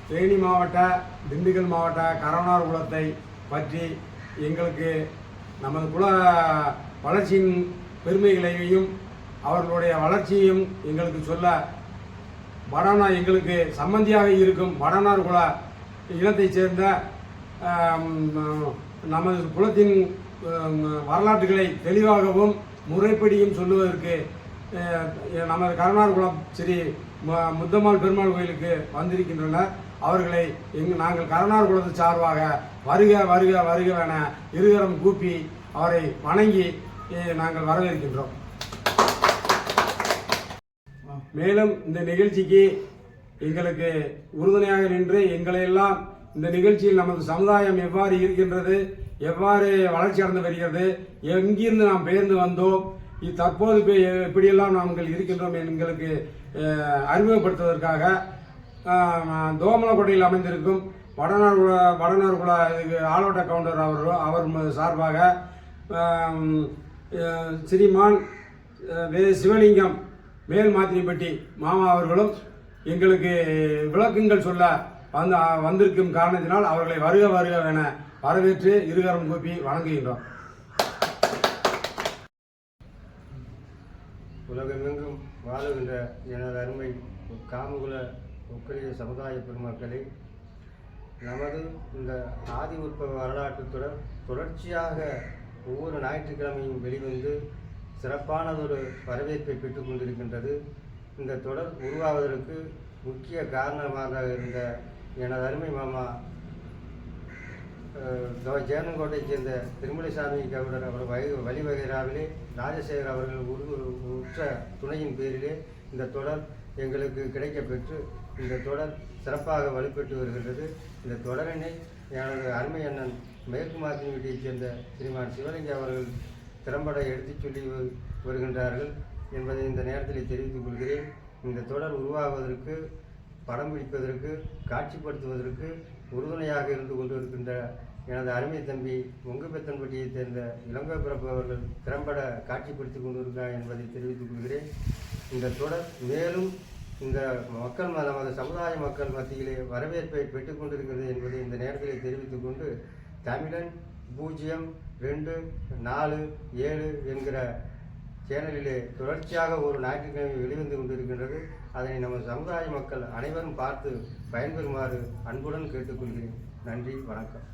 தேனி மாவட்ட, திண்டுக்கல் மாவட்ட கரவனார் குலத்தை பற்றி எங்களுக்கு நமது குல வளர்ச்சியின் பெருமைகளையும் அவர்களுடைய வளர்ச்சியையும் எங்களுக்கு சொல்ல வடனார் எங்களுக்கு சம்பந்தியாக இருக்கும் வடனார் குல இனத்தைச் சேர்ந்த நமது குலத்தின் வரலாற்றுகளை தெளிவாகவும் முறைப்படியும் சொல்லுவதற்கு நமது கரவனார் குலம் ஸ்ரீ முத்தம்மாள் பெருமாள் கோயிலுக்கு வந்திருக்கின்றனர். அவர்களை நாங்கள் கரவனார் குலத்து சார்பாக வருக வருக வருகவென இருகரம் கூப்பி அவரை வணங்கி நாங்கள் வரவேற்கின்றோம். மேலும் இந்த நிகழ்ச்சிக்கு எங்களுக்கு உறுதுணையாக நின்று எங்களையெல்லாம் இந்த நிகழ்ச்சியில் நமது சமுதாயம் எவ்வாறு இருக்கின்றது, எவ்வாறு வளர்ச்சி அடைந்து வருகிறது, எங்கிருந்து நாம் பெயர்ந்து வந்தோம், தற்போது எப்படியெல்லாம் நாங்கள் இருக்கின்றோம் எங்களுக்கு அறிமுகப்படுத்துவதற்காக தோமலக்கோட்டையில் அமைந்திருக்கும் வடனார் குல ஆலோட்ட கவுண்டர் அவர் சார்பாக ஸ்ரீமான் சிவலிங்கம் மேல்மாத்திரிப்பட்டி மாமா அவர்களும் எங்களுக்கு விளக்கங்கள் சொல்ல வந்திருக்கும் காரணத்தினால் அவர்களை வருக வருக என வரவேற்று இருகரம் கூப்பி வணங்குகின்றோம். உலகமெங்கும் வாழுகின்ற எனது அருமை காமகுல உக்கரிய சமுதாய பெருமக்களை, நமது இந்த ஆதி உற்பவ வரலாற்று தொடர்ச்சியாக ஒவ்வொரு ஞாயிற்றுக்கிழமையும் வெளிவந்து சிறப்பானதொரு வரவேற்பை பெற்றுக் கொண்டிருக்கின்றது. இந்த தொடர் உருவாவதற்கு முக்கிய காரணமாக இருந்த எனது அருமை மாமா ஜேனங்கோட்டையைச் சேர்ந்த திருமலைசாமி கவுடர் அவர் வழிவகைராவிலே ராஜசேகர் அவர்கள் உற்ற துணையின் பேரிலே இந்த தொடர் எங்களுக்கு கிடைக்கப்பெற்று இந்த தொடர் சிறப்பாக வலுப்பெற்று வருகின்றது. இந்த தொடரினை எனது அருமை அண்ணன் மேற்கு மாத்தினியைச் சேர்ந்த ஸ்ரீமான் சிவலிங்கம் அவர்கள் திறம்பட எடுத்துச் சொல்லி வருகின்றார்கள் என்பதை இந்த நேரத்தில் தெரிவித்துக் கொள்கிறேன். இந்த தொடர் உருவாவதற்கு, படம் பிடிப்பதற்கு, காட்சிப்படுத்துவதற்கு உறுதுணையாக இருந்து கொண்டிருக்கின்ற எனது அருமை தம்பி மொங்குபெத்தன்பட்டியைச் சேர்ந்த இளங்கோ பிறப்பு அவர்கள் திறம்பட காட்சிப்படுத்தி கொண்டிருக்கிறார் என்பதை தெரிவித்துக் கொள்கிறேன். இந்த தொடர் மேலும் இந்த மக்கள் நமது சமுதாய மக்கள் மத்தியிலே வரவேற்பை பெற்றுக் கொண்டிருக்கிறது என்பதை இந்த நேரத்தில் தெரிவித்துக் கொண்டு, தமிழன் 02447 என்கிற சேனலிலே தொடர்ச்சியாக ஒரு ஞாயிற்றுக்கிழமை வெளிவந்து கொண்டிருக்கின்றது. அதனை நமது சமுதாய மக்கள் அனைவரும் பார்த்து பயன்பெறுமாறு அன்புடன் கேட்டுக்கொள்கிறேன். நன்றி, வணக்கம்.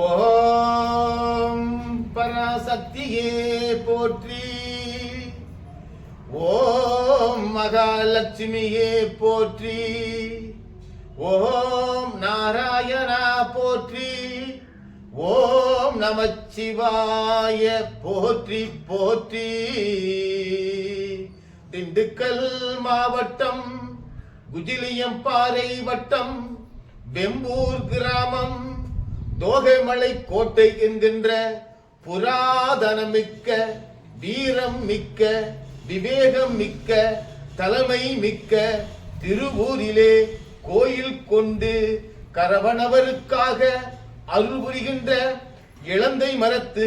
ஓம் பராசக்தியே போற்றி, ஓம் மகாலட்சுமியே போற்றி, ஓம் நாராயணா போற்றி, ஓம் நமச்சிவாய போற்றி போற்றி. திண்டுக்கல் மாவட்டம் குஜிலியம்பாறை வட்டம் வெம்பூர் கிராமம் தோகைமலை கோட்டை என்கின்ற புராதனமிக்க, வீரம் மிக்க, விவேகம் மிக்க, தலைமை மிக்க திருவூரிலே கோயில் கொண்டு கரவணவருக்காக அருள் புரிகின்ற இளந்தை மரத்து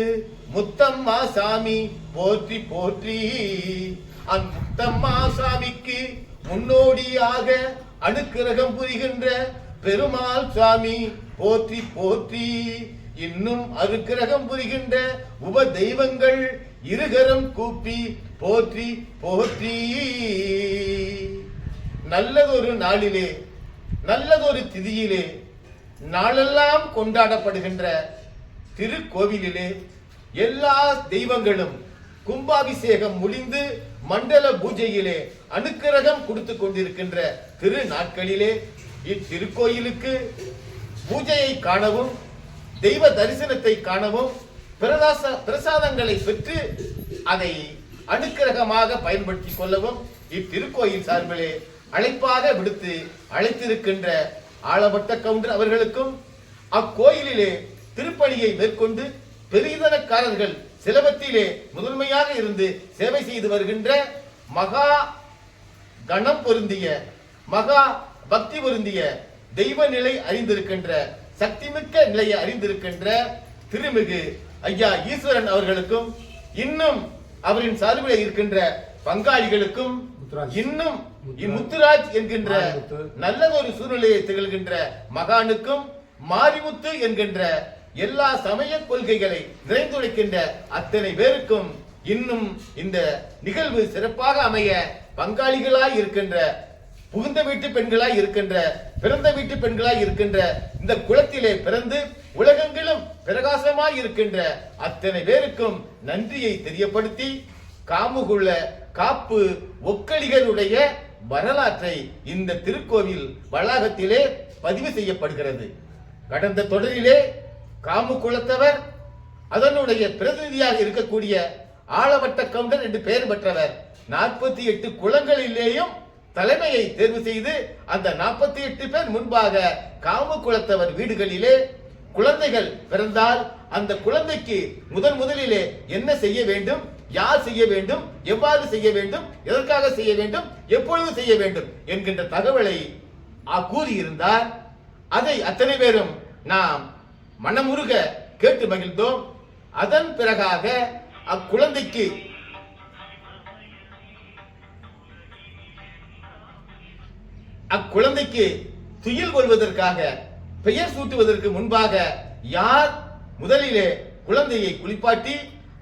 முத்தம்மா சாமி போற்றி போற்றி. அந்த முத்தம்மா சாமிக்கு முன்னோடியாக அனுக்கிரகம் புரிகின்ற பெருமாள் சாமி போற்றி போற்றி. இன்னும் அனுக்கிரகம் புரிகின்ற உப தெய்வங்கள் இருகரம் கூப்பி போற்றி போற்றி. நல்லதொரு நாளிலே, நல்லதொரு திதியிலே, நாளெல்லாம் கொண்டாடப்படுகின்ற திருக்கோவிலிலே எல்லா தெய்வங்களும் கும்பாபிஷேகம் முடிந்து மண்டல பூஜையிலே அனுக்கிரகம் கொடுத்து கொண்டிருக்கின்ற திரு நாட்களிலே இத்திருக்கோயிலுக்கு பூஜையை காணவும், தெய்வ தரிசனத்தை காணவும், பிரசாதங்களை பெற்று அதை அனுக்கிரகமாக பயன்படுத்திக் கொள்ளவும் இத்திருக்கோயில் சார்பிலே அழைப்பாக விடுத்து அழைத்திருக்கின்ற ஆலவட்ட கவுண்டர் அவர்களுக்கும், அக்கோயிலிலே திருப்பணியை மேற்கொண்டு பெரிதனக்காரர்கள் சிலவத்திலே முதன்மையாக இருந்து சேவை செய்து வருகின்ற மகா கணம் பொருந்திய, மகா பக்தி பொருந்திய, தெய்வ நிலை அறிந்திருக்கின்ற, சக்திமிக்க நிலையை அறிந்திருக்கின்ற திருமிகு ஐயா ஈஸ்வரன் அவர்களுக்கும், இன்னும் அவரின் சார்பில் இருக்கின்ற பங்காளிகளுக்கும், இன்னும் இம்முத்துராஜ் என்கின்ற மாரிமுத்து. நல்லதொரு சூழ்நிலையை திகழ்கின்ற மகானுக்கும், மாரிமுத்து என்கின்ற எல்லா சமய கொள்கைகளை நிறைந்துழைக்கின்ற அத்தனை பேருக்கும் இன்னும் இந்த நிகழ்வு சிறப்பாக அமைய பங்காளிகளாய் இருக்கின்ற, புகுந்த வீட்டு பெண்களாய் இருக்கின்ற, பிறந்த வீட்டு பெண்களாய் இருக்கின்ற, இந்த குலத்திலே பிறந்து உலகெங்கிலும் பிரகாசமாய் இருக்கின்ற அத்தனை பேருக்கும் நன்றியை தெரியப்படுத்தி, காமுகுள்ள காப்பு ஒக்கலிகளுடைய வரலாற்றை இந்த திருக்கோவில் வளாகத்திலே பதிவு செய்யப்படுகிறது. கடந்த தொடரிலே காமு குலத்தவர், அதனுடைய பிரதிநிதியாக இருக்கக்கூடிய ஆளவட்ட கவுண்டர் என்று பெயர் பெற்றவர் 48 குலங்களிலேயும் தலைமையை தேர்வு செய்து அந்த 48 பேர் முன்பாக காமு குலத்தவர் வீடுகளிலே குழந்தைகள் பிறந்தால் அந்த குழந்தைக்கு முதலிலே என்ன செய்ய வேண்டும், யார் செய்ய வேண்டும், எவ்வாறு செய்ய வேண்டும், எதற்காக செய்ய வேண்டும், எப்பொழுது செய்ய வேண்டும் என்கின்ற தகவலை கூறியிருந்தார். அதை அத்தனை பேரும் நாம் மனமுருக கேட்டு மகிழ்ந்தோம். அதன் பிறகாக அக்குழந்தைக்கு துயில் கொள்வதற்காக, பெயர் சூட்டுவதற்கு முன்பாக யார் முதலிலே குழந்தையை குளிப்பாட்டி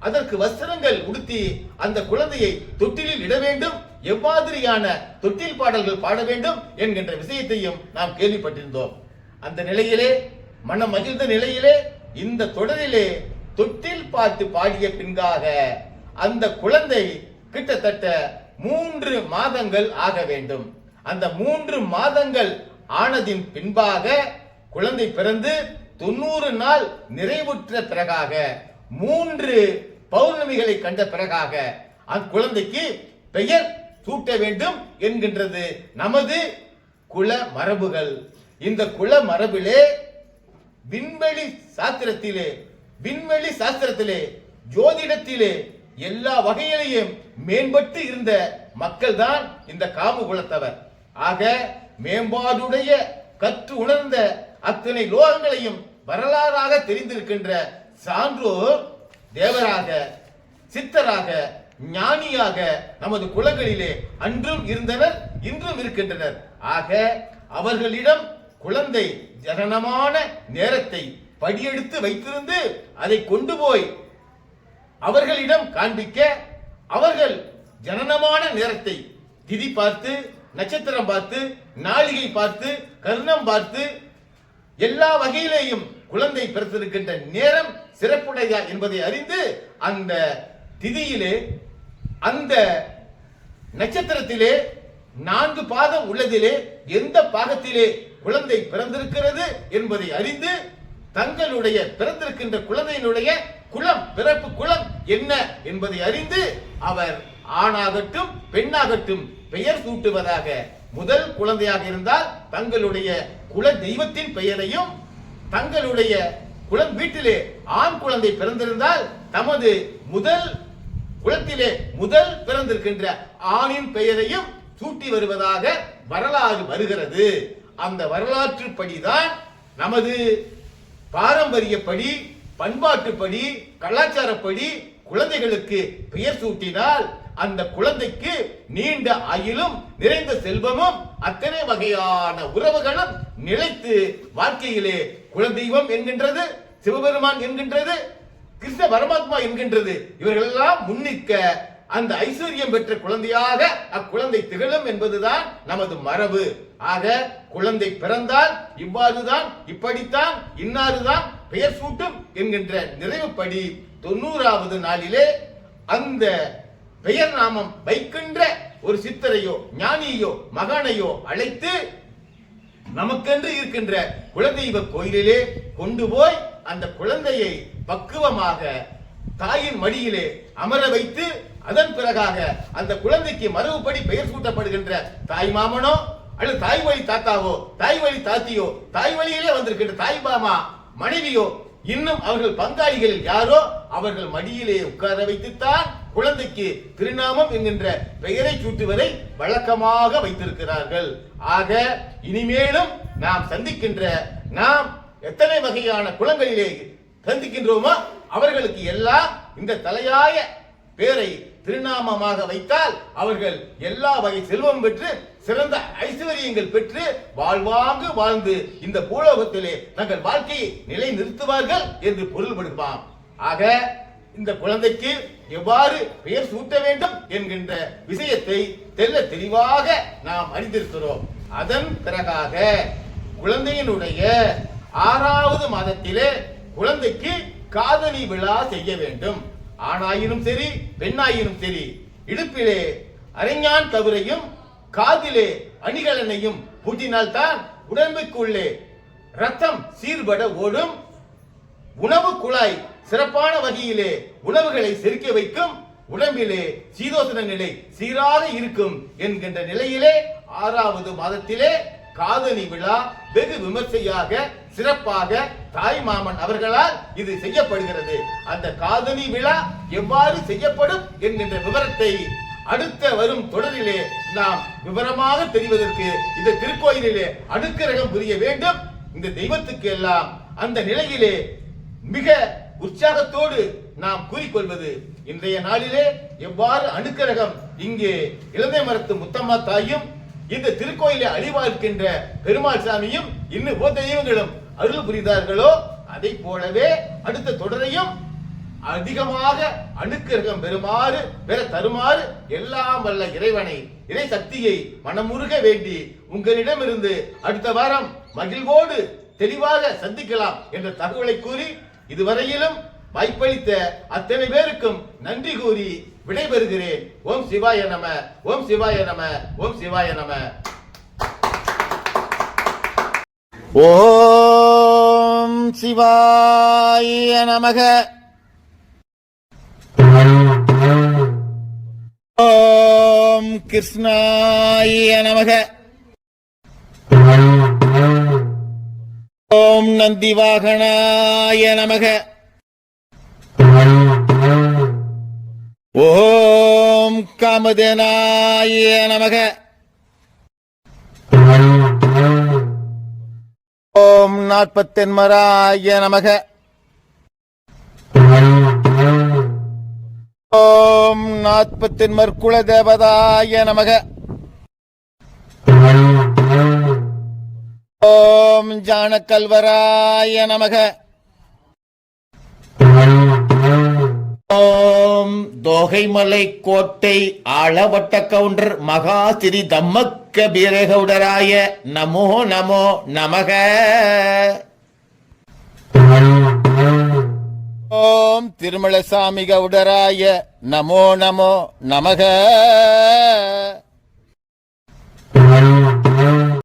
அதற்கு வஸ்திரங்கள் உடுத்தி அந்த குழந்தையை தொட்டிலில் இட வேண்டும், எவ்வாதிரியான தொட்டில் பாடல்கள் பாட வேண்டும் என்கின்ற விஷயத்தையும் நாம் கேள்விப்பட்டிருந்தோம். அந்த நிலையிலே, மனம் மகிழ்ந்த நிலையிலே, இந்த தொடரிலே தொட்டில் பாட்டு பாடிய பின்காக அந்த குழந்தை கிட்டத்தட்ட 3 மாதங்கள் ஆக வேண்டும். அந்த 3 மாதங்கள் ஆனதின் பின்பாக குழந்தை பிறந்து 90 நாள் நிறைவுற்ற பிறகாக, 3 பௌர்ணமிகளை கண்ட பிறகாக அந்த குழந்தைக்கு பெயர் சூட்ட வேண்டும் என்கின்றது நமது குல மரபுகள். இந்த குல மரபிலே விண்வெளி சாஸ்திரத்திலே, ஜோதிடத்திலே எல்லா வகையிலையும் மேம்பட்டு இருந்த மக்கள் தான் இந்த காமு குலத்தவர். ஆக மேம்பாடுடைய கற்று உணர்ந்த அத்தனை லோகங்களையும் வரலாறாக தெரிந்திருக்கின்ற சான்றோர் தேவராக, சித்தராக, ஞானியாக நமது குலங்களிலே அன்றும் இருந்தனர், இன்றும் இருக்கின்றனர். ஆக அவர்களிடம் குழந்தை ஜனனமான நேரத்தை படியெடுத்து வைத்திருந்து அதை கொண்டு போய் அவர்களிடம் காண்பிக்க, அவர்கள் ஜனனமான நேரத்தை திதி பார்த்து, நட்சத்திரம் பார்த்து, நாளிகை பார்த்து, கர்ணம் பார்த்து, எல்லா வகையிலேயும் குழந்தை பிறந்திருக்கின்ற நேரம் சிறப்புடையா என்பதை அறிந்து அந்த திதியிலே, அந்த நட்சத்திரத்திலே 4 பாதம் உள்ளதிலே எந்த பாகத்திலே குழந்தை பிறந்திருக்கிறது என்பதை அறிந்து தங்களுடைய பிறந்திருக்கின்ற குழந்தையினுடைய குலம், பிறப்பு குலம் என்ன என்பதை அறிந்து அவர் ஆணாகட்டும் பெண்ணாகட்டும் பெயர் சூட்டுவதாக, முதல் குழந்தையாக இருந்தால் தங்களுடைய குல தெய்வத்தின் பெயரையும், தங்களுடைய குலம் வீட்டிலே ஆண் குழந்தை பிறந்திருந்தால் தமது முதல் குலத்திலே முதல் பிறந்திருக்கின்ற ஆணின் பெயரையும் சூட்டி வருவதாக வரலாறு வருகிறது. அந்த வரலாற்றுப்படிதான் நமது பாரம்பரியப்படி, பண்பாட்டுப்படி, கலாச்சாரப்படி குழந்தைகளுக்கு பெயர் சூட்டினால் அந்த குழந்தைக்கு நீண்ட ஆயுளும் நிறைந்த செல்வமும் அத்தனை வகையான உறவுகளும் நிலைத்து வாழ்க்கையிலே குலதெய்வம் என்கின்றது, சிவபெருமான் என்கின்றது, கிருஷ்ண பரமாத்மா என்கின்றது, இவர்களெல்லாம் முன்னிற்க அந்த ஐஸ்வர்யம் பெற்ற குழந்தையாக அக்குழந்தை திகழும் என்பதுதான் நமது மரபு. ஆக குழந்தை பிறந்தால் இவ்வாறுதான், இப்படித்தான், இன்னாருதான் பெயர் சூட்டும் என்கின்ற நிறைவுப்படி 90வது நாளிலே அந்த பெயர் நாமம் வைக்கின்ற ஒரு சித்தரையோ, ஞானியோ, மகானையோ அழைத்து நமக்கென்று இருக்கின்ற குலதெய்வ கோயிலிலே கொண்டு போய் அந்த குழந்தையை பக்குவமாக தாயின் மடியிலே அமர வைத்து, அதன் பிறகாக அந்த குழந்தைக்கு மரபுப்படி பெயர் சூட்டப்படுகின்ற தாய் மாமனோ அல்லது தாய் வழி தாத்தாவோ, தாய் வழி தாத்தியோ, தாய் வழியிலே வந்திருக்கின்ற தாய் மாமா மனைவியோ, இன்னும் அவர்கள் பங்காளிகளில் யாரோ அவர்கள் மடியிலே உட்கார வைத்துத்தான் குழந்தைக்கு திருநாமம் என்கின்ற பெயரை சூட்டுவதை வழக்கமாக வைத்திருக்கிறார்கள். ஆக இனிமேலும் நாம் எத்தனை வகையான குலங்களிலே சந்திக்கின்றோமோ அவர்களுக்கு எல்லாம் இந்த தலையாய பேரை திருநாமமாக வைத்தால் அவர்கள் எல்லா வகை செல்வம் பெற்று சிறந்த ஐஸ்வர்யங்கள் பெற்று வாழ்வாங்கு வாழ்ந்து இந்த பூலோகத்திலே தங்கள் வாழ்க்கையை நிலை நிறுத்துவார்கள் என்று பொருள்படுவாம். ஆக இந்த குழந்தைக்கு எவ்வாறு பெயர் சூட்ட வேண்டும் என்கின்ற விஷயத்தை தெல்ல தெளிவாக நாம் அறிந்திருக்கிறோம். அதன் பிறகாக குழந்தையினுடைய 6வது மாதத்திலே குழந்தைக்கு காதணி விழா செய்ய வேண்டும். ஆணாயினும் சரி பெண்ணாயினும் சரி இடுப்பிலே அரைஞான் கவுரையும் காதிலே அணிகலனையும் பூட்டினால்தான் உடம்புக்குள்ளே ரத்தம் சீர்பட ஓடும், உணவு குழாய் சிறப்பான வகையிலே உணவுகளை செரிக்க வைக்கும், உடம்பிலே சீதோசன நிலை சீராக இருக்கும் என்கின்ற நிலையிலே 6வது மாதத்திலே காதணி விழா வெகு விமர்சையாக சிறப்பாக தாய் மாமன் அவர்களால் இது செய்யப்படுகிறது. அந்த காதணி விழா எவ்வாறு செய்யப்படும் என்கின்ற விவரத்தை அடுத்த வரும் தொடரிலே நாம் விவரமாக தெரிவதற்கு இந்த திருக்கோயிலிலே அனுக்கிரகம் புரிய வேண்டும். இந்த தெய்வத்துக்கு எல்லாம் அந்த நிலையிலே மிக உற்சாகத்தோடு நாம் கூறிக்கொள்வது, இன்றைய நாளிலே எவ்வாறு அனுக்கிரகம் இங்கே இளந்தை மரத்து முத்தம்மா தாயும் இந்த திருக்கோயிலை அழிவார்க்கின்ற பெருமாள் சாமியும் இன்னும் தெய்வங்களும் அருள் புரிந்தார்களோ அதை போலவே அடுத்த தொடரையும் அதிகமாக அனுக்கிரகம் பெற தருமாறு எல்லாம் வல்ல இறைவனை இறை சக்தியை மனமுருக வேண்டி உங்களிடமிருந்து அடுத்த வாரம் மகிழ்வோடு தெளிவாக சந்திக்கலாம் என்ற தகவலை கூறி இதுவரையிலும் வாய்ப்பளித்த அத்தனை பேருக்கும் நன்றி கூறி விடைபெறுகிறேன். ஓம் சிவாய நம, ஓம் சிவாய நம, ஓம் சிவாய நம. ஓம் சிவாய நமக. ஓம் கிருஷ்ணாய நமக. ஓம் நந்திவாகனாய நமக. ஓம் காமதேனாய நமக. ஓம் நாற்பத்தென்மராய நமக. ஓம் நாற்பத்தென்மர் குலதேவதாய நமக. ஓம் ஜானகல்வராய நமக. ஓம் தோகைமலை கோட்டை ஆளவட்ட கவுண்டர் மகா ஸ்ரீ தம்மக்க பீரகவுடராய நமோ நமோ நமக. ஓம் திருமலசாமி கவுடராய நமோ நமோ நமக.